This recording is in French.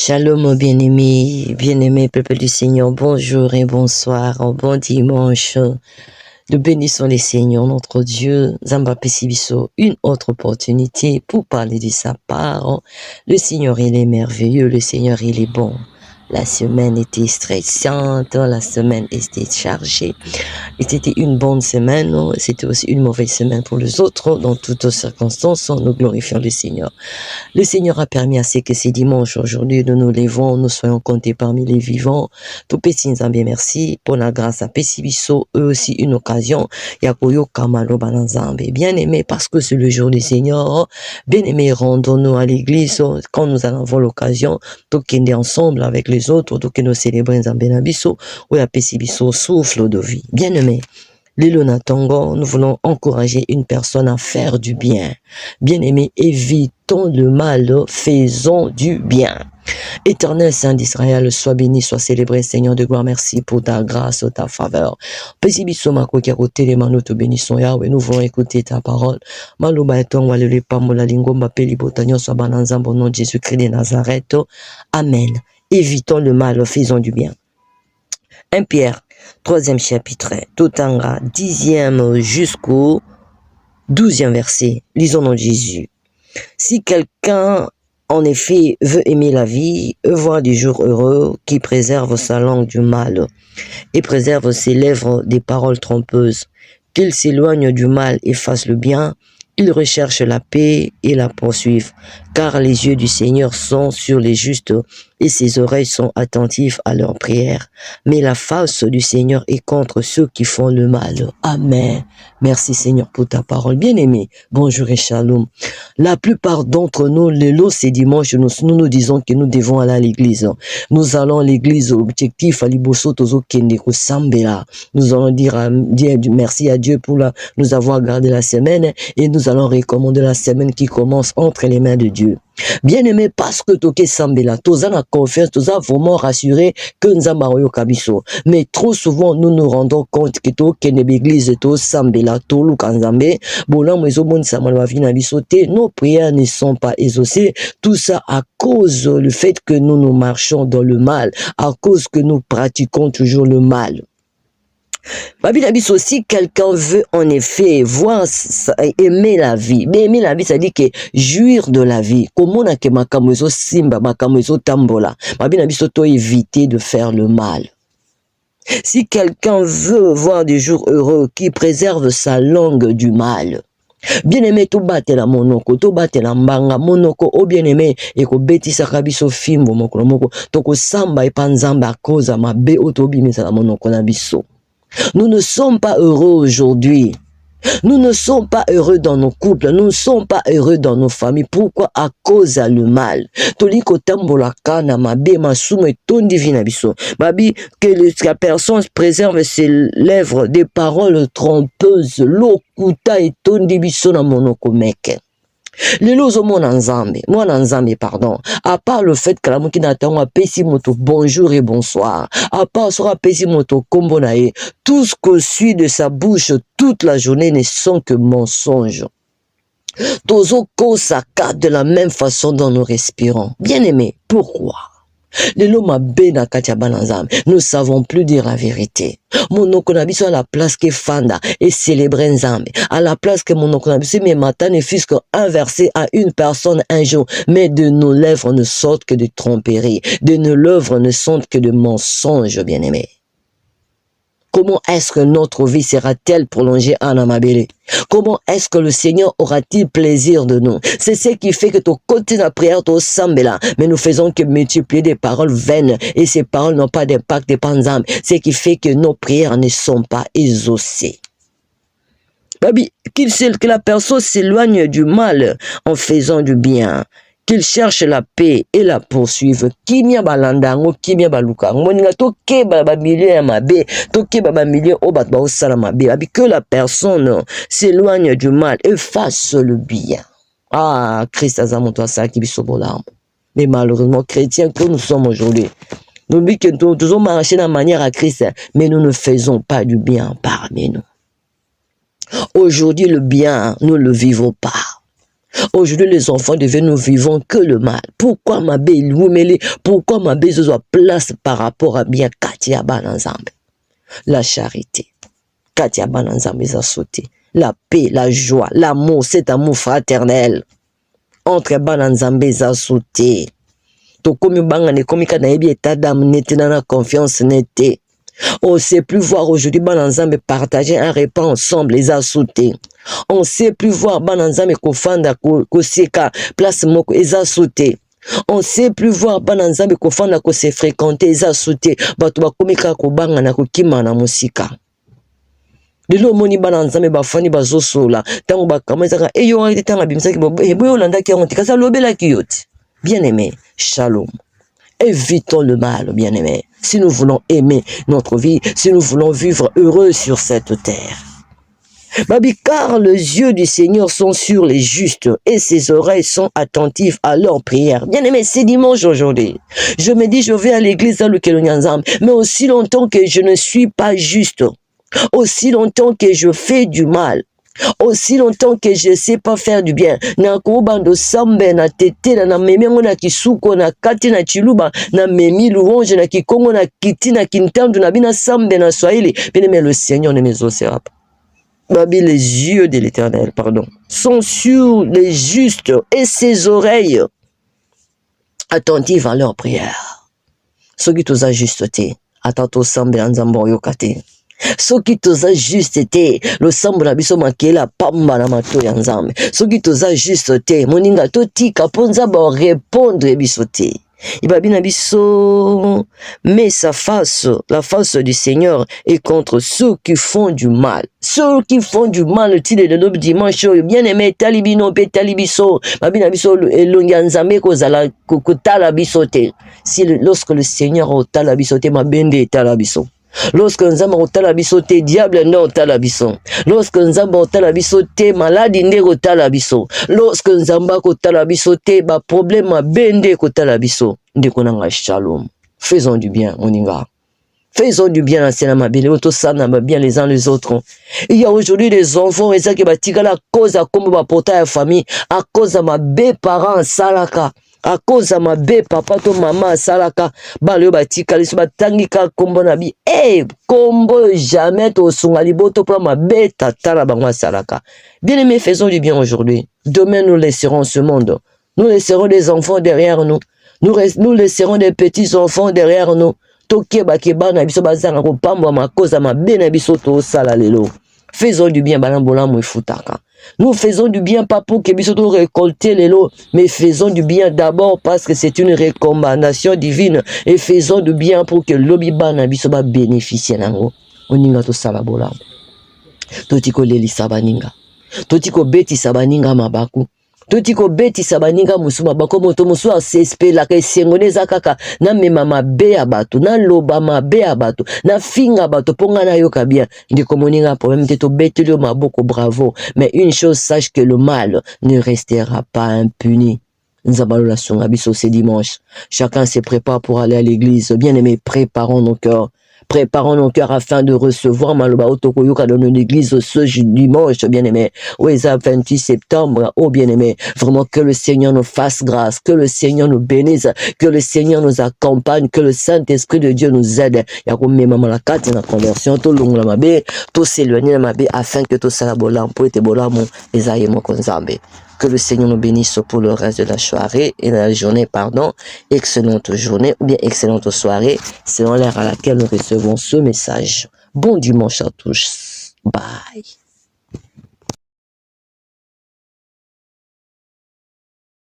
Shalom, bien-aimés, peuple du Seigneur, bonjour et bonsoir, bon dimanche. Nous bénissons les Seigneurs, notre Dieu, Zamba Pesibiso, une autre opportunité pour parler de sa part. Le Seigneur, il est merveilleux, le Seigneur, il est bon. La semaine était stressante, la semaine était chargée. Et c'était une bonne semaine, c'était aussi une mauvaise semaine pour les autres. Dans toutes circonstances, nous glorifions le Seigneur. Le Seigneur a permis à ce que ces dimanches, aujourd'hui, nous nous levons, nous soyons comptés parmi les vivants. Tout petit Nzambe, merci pour la grâce à Pesibiso, eux aussi une occasion. Yakoyo Kamalo Banazambe. Bien aimé, parce que c'est le jour du Seigneur. Bien aimé, rendons-nous à l'église quand nous en avons l'occasion. Tout qu'on est ensemble avec les autres, tout que nous célébrons Nzambe Nabiso, où la Pesibiso souffle de vie. Bien aimé. Lelo Natango, nous voulons encourager une personne à faire du bien. Bien-aimés, évitons le mal, faisons du bien. Éternel Saint d'Israël, sois béni, sois célébré, Seigneur de gloire, merci pour ta grâce, ta faveur. Pesibiso mako ki akote les manos te bénissons Yahweh, nous voulons écouter ta parole. Maloba etongo alele pamola lingomba peli botanyo sois bananzambo nom de Jésus-Christ de Nazareth. Amen. Évitons le mal, faisons du bien. 1 Pierre, 3e chapitre, Totanga, 10e jusqu'au 12e verset. Lisons dans Jésus. Si quelqu'un, en effet, veut aimer la vie, voir des jours heureux, qui préserve sa langue du mal et préserve ses lèvres des paroles trompeuses, qu'il s'éloigne du mal et fasse le bien, il recherche la paix et la poursuive, car les yeux du Seigneur sont sur les justes et ses oreilles sont attentives à leurs prières. Mais la face du Seigneur est contre ceux qui font le mal. Amen. Merci Seigneur pour ta parole. Bien-aimé, bonjour et shalom. La plupart d'entre nous, le lot c'est dimanche, nous disons que nous devons aller à l'église. Nous allons à l'église, objectif à Liboso Tozo Kendeko Sambela. Nous allons dire merci à Dieu pour nous avoir gardé la semaine et nous allons recommander la semaine qui commence entre les mains de Dieu. Bien-aimé, parce que toke sambela, toza na confiance, toza vraiment rassuré que nzamba oyo kabiso. Mais trop souvent, nous nous rendons compte que toke ne l'église to sambela, to luka nzambe, bolan mwezo boni samala vina biso te, nos prières ne sont pas exaucées. Tout ça à cause du fait que nous marchons dans le mal, à cause que nous pratiquons toujours le mal. Babi Nabiso, si quelqu'un veut en effet voir, aimer la vie, mais aimer la vie, ça dit que jouir de la vie. Comment on a que makamozo simba, makamozo tambola. Babi Nabiso, to éviter de faire le mal. Si quelqu'un veut voir des jours heureux, qui préserve sa langue du mal. Bien-aimé, to bate la monoko, to bate la mbanga, monoko, o bien-aimé, et ko beti sakabiso fimbo moko, to ko samba et panzamba koza ma be otobi mesa la monoko na biso. Nous ne sommes pas heureux aujourd'hui. Nous ne sommes pas heureux dans nos couples. Nous ne sommes pas heureux dans nos familles. Pourquoi? À cause de le mal. Toliko tambola kana mabe masume tondi vina biso. Babi, que la personne préserve ses lèvres des paroles trompeuses. Lokuta et tondi biso na monoko meke. Les lozo mon nzambe, pardon. À part le fait que la mouki n'attend pesi moto bonjour et bonsoir. À part sera pesi moto kombonae. Tout ce que suit de sa bouche toute la journée ne sont que mensonges. Tozo kosa de la même façon dont nous respirons. Bien aimé, pourquoi? Nous ne savons plus dire la vérité. Mon okonabiso à la place que Fanda et célébrer Nzambe. À la place que mon okonabiso mes matins ne fût qu'un verset à une personne un jour. Mais de nos lèvres ne sortent que de tromperies. De nos lèvres ne sortent que de mensonges, bien-aimés. Comment est-ce que notre vie sera-t-elle prolongée en Amabélé? Comment est-ce que le Seigneur aura-t-il plaisir de nous? C'est ce qui fait que ton côté de la prière, ton sambela, mais nous faisons que multiplier des paroles vaines et ces paroles n'ont pas d'impact panzam. Ce qui fait que nos prières ne sont pas exaucées. Babi, que la personne s'éloigne du mal en faisant du bien. Qu'il cherche la paix et la poursuive. Kimia balandango, kimia baluka. Moninga toke baba milieu ya mabe, toke baba milieu obat ba osala mabe. Que la personne s'éloigne du mal et fasse le bien. Ah, Christ azamonto sa ki biso bolam. Mais malheureusement, chrétiens que nous sommes aujourd'hui, nous dit que nous devons marcher de manière à Christ, mais nous ne faisons pas du bien parmi nous. Aujourd'hui, le bien, nous ne le vivons pas. Aujourd'hui, les enfants de Dieu, nous vivons que le mal. Pourquoi ma belle Woumeli, pourquoi ma belle Zozo place par rapport à bien Katia Bananzambe? La charité. Katia Bananzambe a sauté. La paix, la joie, l'amour, cet amour fraternel. Entre Bananzambe a sauté. To komi bangane komi kana ebi état d'âme n'était dans la confiance n'était. On ne sait plus voir aujourd'hui Bananzambe partager un repas ensemble, les a sauté. On ne sait plus voir Bananzambe kofanda koseka place moko les a sauté. On ne sait plus voir Bananzambe kofanda ko se fréquenter les a sauté. Bato bakomi ka ko bangana ko kimana musika. Lelo moni Bananzambe bafani bazosola tango bakamazaka eyo ngati tanga bimisaki boyo landa ki onti kasa lobela ki yoti. Bien-aimé, shalom. Évitons le mal, bien-aimé. Si nous voulons aimer notre vie, si nous voulons vivre heureux sur cette terre. Babi, car les yeux du Seigneur sont sur les justes et ses oreilles sont attentives à leurs prières. Bien-aimé, c'est dimanche aujourd'hui. Je me dis, je vais à l'église dans le Kelonyanzam, mais aussi longtemps que je ne suis pas juste, aussi longtemps que je fais du mal, aussi longtemps que je ne sais pas faire du bien, na koubando sambe na tete na memengo na kisuko na kati na chiluba na memi louange na kikongo na kiti na kintandu na bina sambe na swahili, bien mais le Seigneur ne m'exaucera pas. Babi, les yeux de l'Éternel, pardon, sont sur les justes et ses oreilles attentives à leurs prières. Ce qui t'ose ajusteté, attends sambe anzambo yokate. Soki toza juste te lo sambo na biso makela pamba na mato ya nzambe soki toza juste te moninga totika ponza ba répondre biso te ibabi na biso mais sa face la face du Seigneur est contre ceux qui font du mal le tile de l'autre dimanche bien aimé talibino pe talibiso babi na biso elonga nzambe kozala kokutala biso te si lorsque le Seigneur otala biso te mabende etala biso. Lorsque nous avons la bisoté, diable non la bison. Lorsque nous avons la bisoté, maladie n'est la biso. Lorsque nous avons la bisoté, bah problème à bende la biso. Ndekonanga shalom. Faisons du bien, on y va. Faisons du bien, c'est la mabile, bien les uns les autres. Il y a aujourd'hui des enfants, et ça qui va tirer la cause à comment va porter la famille, à cause de ma bé parents, salaka. À cause de ma bé papa to maman salaka balio batika liso batangika kombo na bi kombo jamais to sunga liboto pour ma bé tata la bango salaka. Bien aimés, faisons du bien aujourd'hui. Demain nous laisserons ce monde. Nous laisserons des enfants derrière nous. Nous laisserons des petits enfants derrière nous. Toke bakeba na biso bazanga ko pamba ma cause ma bé na biso to sala lelo. Faisons du bien balambola mo futaka. Nous faisons du bien pas pour que nous récolter les lots, mais faisons du bien d'abord parce que c'est une recommandation divine et faisons du bien pour que l'obiba na biso ba bénéficier nango. Oninga to sala bola. Totiko leli sabaninga. Totiko beti sabaninga mabaku. Totiko beti sabaninga musuma bako moto musu asespe la ke sengoneza kaka na mema mabe ya bato na loba mabe ya bato na finga bato ponga na yoka bien ndiko moninga problème te to beti le maboko bravo mais une chose sache que le mal ne restera pas impuni. Nzabalola songa biso ce dimanche chacun se prépare pour aller à l'église bien aimé préparons nos cœurs. Préparons nos cœurs afin de recevoir Maloba Otokoyoka dans l'église ce dimanche, bien-aimé. Oui, 28 septembre, oh bien-aimé. Vraiment que le Seigneur nous fasse grâce, que le Seigneur nous bénisse, que le Seigneur nous accompagne, que le Saint-Esprit de Dieu nous aide. Yakoumé maman la carte la conversion, tout long la mabé, tout s'éloigner la mabé afin que tout ça la bolam, pour être bolam, les aïemos konzambe. Que le Seigneur nous bénisse pour le reste de la soirée et de la journée, pardon. Excellente journée ou bien excellente soirée, selon l'heure à laquelle nous recevons ce message. Bon dimanche à tous. Bye.